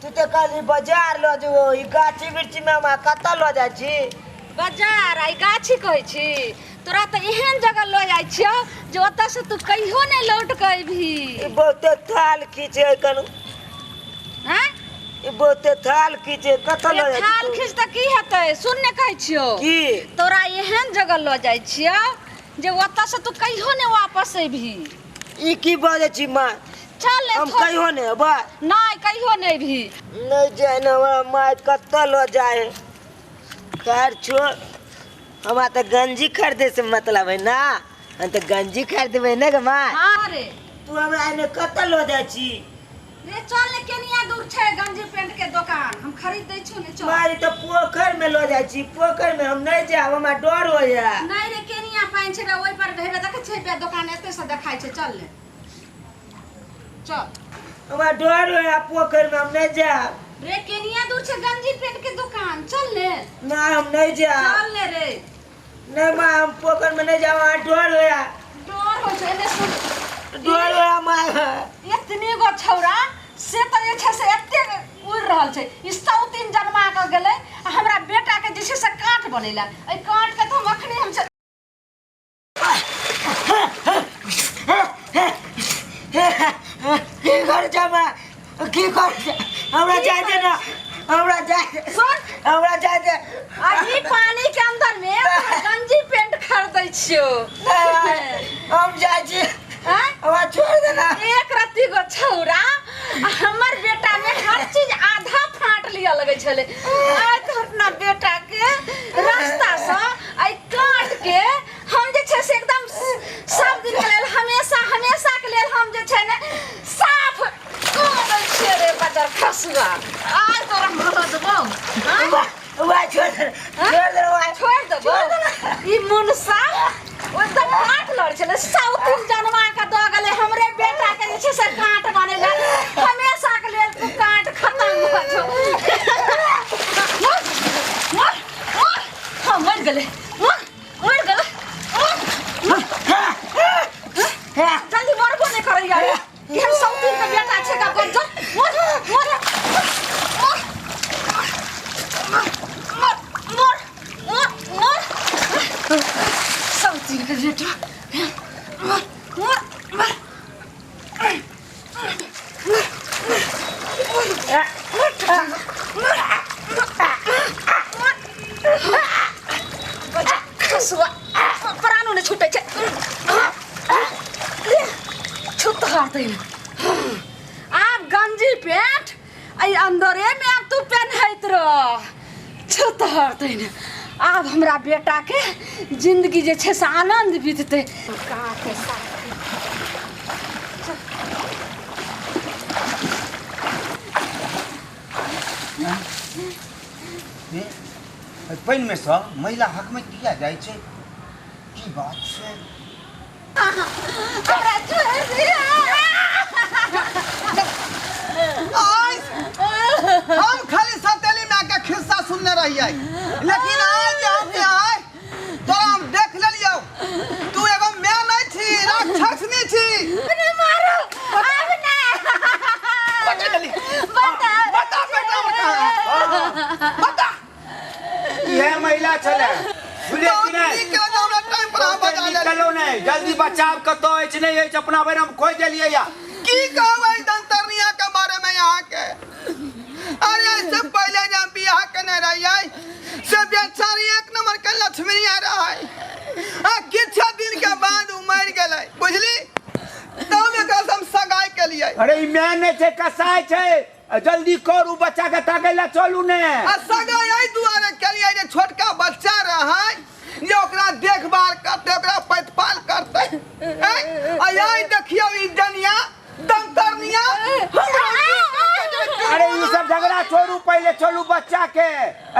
तू तो कल बाजार लो जो ई गाछी बिरछी में हम कत लो जा छी बाजार आई गाछी कहै छी तोरा तो एहन जगह लो जाय छियो जे ओतऽ से तू कहियो नहीं लौट के भी बहुते थाल खींचे कनु हैं ई बहुते थाल खींचे कत लो जा थाल खींच त की हेतै सुन ने कहै छियो की तोरा एहन जगह लो जाय छियो जे ओतऽ से तू कहियो नहीं वापस भी ई की बाजे छी मां चल ले हम कहियो नहीं बा नहीं कहियो नहीं भी नहीं जाए ना हमारा माय कत लो जाए कार छोड़ हमारा तो गंजी खरीदे से मतलब है ना हम तो गंजी खरीदबे ना ग मां हां रे तू हमरा एने कत लो जा छी रे चल ले केनिया दूर छै गंजी पेंट के दुकान हम खरीद दै छु ने चल मारी तो पोखर में लो जा छी पोखर में हम नहीं जाब हमरा डर होया नहीं रे केनिया पाइन छै रे ओइ पर भेबे देखे छै पे दुकान एते से देखाई छै चल ले चल हमरा डर होया पोखर में हम नहीं जाब रे केनिया दूर छै गंजी पेंट के दुकान चल ले ना हम नहीं जाब चल ले रे नहीं मां हम पोखर में नहीं जाब हमरा डर होया डर हो छै ने सुन डर होया मां इतनी गो छौरा से त जे छै से एते उड़ रहल छै ई सौतीन जन्मा के गेलै हमरा बेटा के जे छै से काट बनेला ए काट के तो हम अखनी हम से की कर जमा की कर हमरा जाय दे ना हमरा जाय सुन हमरा जाय दे अभी पानी के अंदर में गंजी पेंट खरीदै छियो हम जाय छी हैं हमरा छोड़ देना एक रत्ती गो छौरा हमर बेटा में हर चीज आधा फाट लिया लगे छले आइ तो अपना बेटा के रास्ता से आई काट के हम जे छै से एकदम सब दिन के लेल हमेशा के लेल हम जे छै ने साफ कर दै छियै रे बजर खसुआ आज तोरा मरो देबो छोड़ दे छोड़ देबो ई मुनसा एकदम काट लड़ छले साउथ जन्मा के द गेले हमरे बेटा के जे छै से काट बनेला हमेशा के लेल तू काट खत्म हो जो हम मर गेले जल्दी मरबो नहीं करैया केहन साउथ के बेटा छै का बच्चा साउथ के बेटा खसुआ प्राणो ने छूटे छे छूट हारते आप गंजी पेंट आई अंदरे में अब तू पहनैत रह छूट हारते अब हमरा बेटा के जिंदगी जे छै से आनंद बीतते का के साथ पाइन में सब महिला हक में किया जाय छै की बात छै हमरा छोड़ दिया हम खाली सतेली में के खिस्सा सुनने रहिए लेकिन आज आए तो हम देख लेलियो तू एगो मैं नहीं छी राक्षसनी छी अरे मारो अब ना बता जल्दी बता बता ये महिला चले बुझे कि नहीं के हमरा टाइम पर हम बता ले चलो नहीं जल्दी बचाव कतो अछि नहीं अछि अपना बेर हम खोज देलिए या की कहबै दंतरनिया के बारे में यहाँ के अरे इससे पहले जब बियाह करने रहिए से बेचारी एक नंबर के लक्ष्मीया रहे आ किछ दिन के बाद उ मर गेलै बुझली तब एकरा हम सगाई के लिए अरे ई मैं ने छै कसाय छै जल्दी करू बच्चा के ताकै ला चलू ने आ सगाई एहि दुआरे के लिए जे छोटका बच्चा रहे जे ओकरा देखभाल करते ओकरा पैतपाल करते आ यही देखियो ई जनिया दंतरनिया अरे ये सब झगड़ा छोड़ू पहले चलू बच्चा के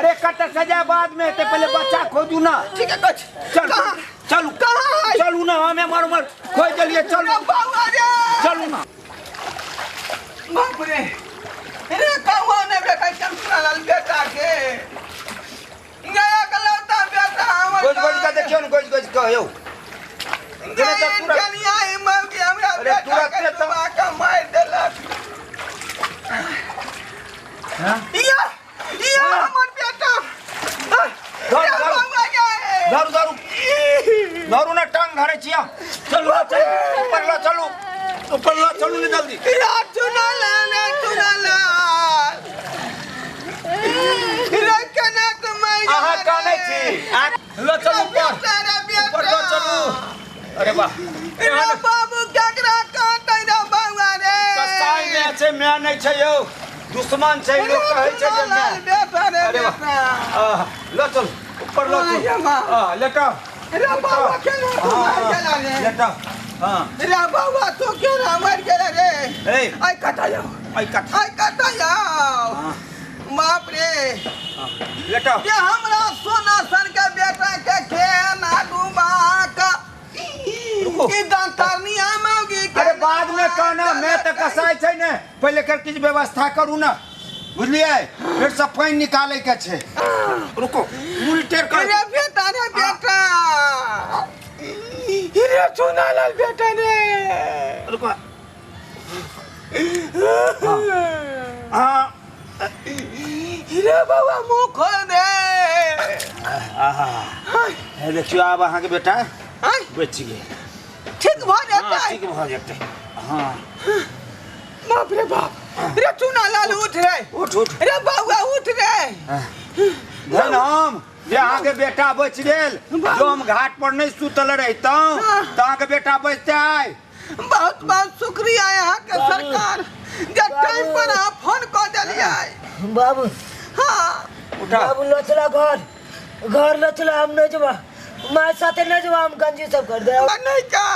अरे कट सजा बाद में ते पहले बच्चा खोजू ना ठीक है कुछ चल चलू कहां चलू ना हमें मर खोज देलिए चलू बाबा रे चलू ना बाप रे रे कहवा ने बेटा चमचला लाल बेटा के गया कलौता बेटा हमर गोज का देखियो न गोज कहो कनिया हिम्मत के हमरा अरे तुरंत का मार देलक हां ये हमर बेटा दारू दारू दारू ना टांग धरे छिया चलो चलो ऊपर लो चलो नहीं जल्दी चुना ला रखना कमाई आहा काने छी लो चलो ऊपर लो चलो अरे वाह बाबू केकरा काटै रे बाबा रे कसाई में छै मैं नहीं छै यो दुश्मन छै लोग कहै छै जे मैं बेटा रे अरे बेटा लो चल ऊपर लो चल लेटा रे बाबा केना मार गेला रे लेटा हां रे बाबा तो केना मार गेला रे ए आई कटा जाओ बाप रे लेटा ये हमरा सोना सन के बेटा के खेना डूबा का की दंतरनी आमोगी अरे बाद में कहना मैं तो कसाई छै ने पहले कर किछ व्यवस्था करू ना बुझलिए फिर से पानी निकाले के छै रुको उल्टेर कर रे बेटा रे सोना लाल बेटा रे रुको हां रे बाबा मुंह खोल दे आहा है देखियो अब अहाँ के बेटा बच गए ठीक भ जेतै ठीक भ जेतै हां बाप रे बाप रे चुना लाल उठ रे उठ रे बाबा उठ रे धन हम जे अहाँ के बेटा बच गेल जो हम घाट पर नहीं सुतल रहितौ त अहाँ के बेटा बचते आइ बहुत बहुत शुक्रिया यहाँ के सरकार जे टाइम पर आप फोन कर दिलिए बाबू हाँ उठा बाबू लो चला घर लो चला हम नहीं जबा मार साथे नहीं जबा हम गंजी सब कर दे नहीं का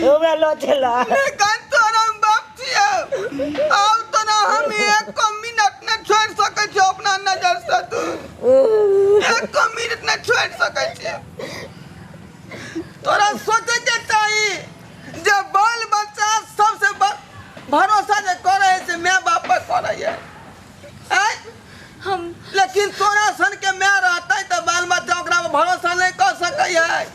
हमरा लो चला नहीं गन तो हम बाप छिए आओ तो ना हम एक मिनट न छोड़ सके छो अपना नजर से तू एक मिनट न छोड़ सके छे तोरा सोचे के चाहिए जब बाल बच्चा सबसे भरोसा जे करे से मैं बाप पर करे है हम लेकिन तोरा सन के मैं रहते तो बाल बच्चा ओकरा में भरोसा नहीं कर सके है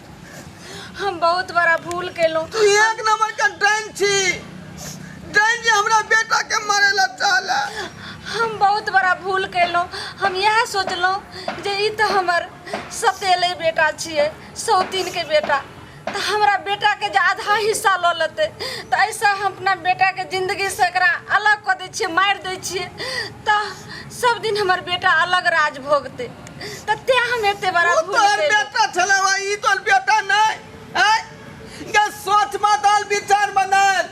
हम बहुत बड़ा भूल केलौ तू एक नंबर के डाइन छी डाइन जे हमरा बेटा के मारे ला चाहला हम बहुत बड़ा भूल केलौ हम यह सोचलौ जे ई तो हमर सतेले बेटा छिए सौतीन के बेटा तो हमरा बेटा के जे आधा हिस्सा लो लेते तो ऐसा हम अपना बेटा के जिंदगी से एकरा अलग कर दै छिए मार दै छिए तो सब दिन हमर बेटा अलग राज भोगते तो ते हम एते बड़ा वो भूल तोर केलौ बेटा छला ई तोर बेटा नहीं है ये सोच बदल विचार बदल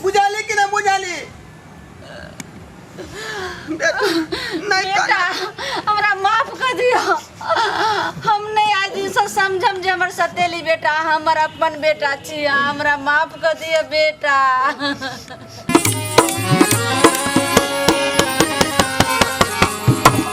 बुझाली कि ना बुझाली बेटा नहीं बेटा हमरा माफ कर दियो हम नहीं आज ई सब समझम जे हमर सतेली बेटा हमर अपन बेटा छी हमरा माफ कर दियो बेटा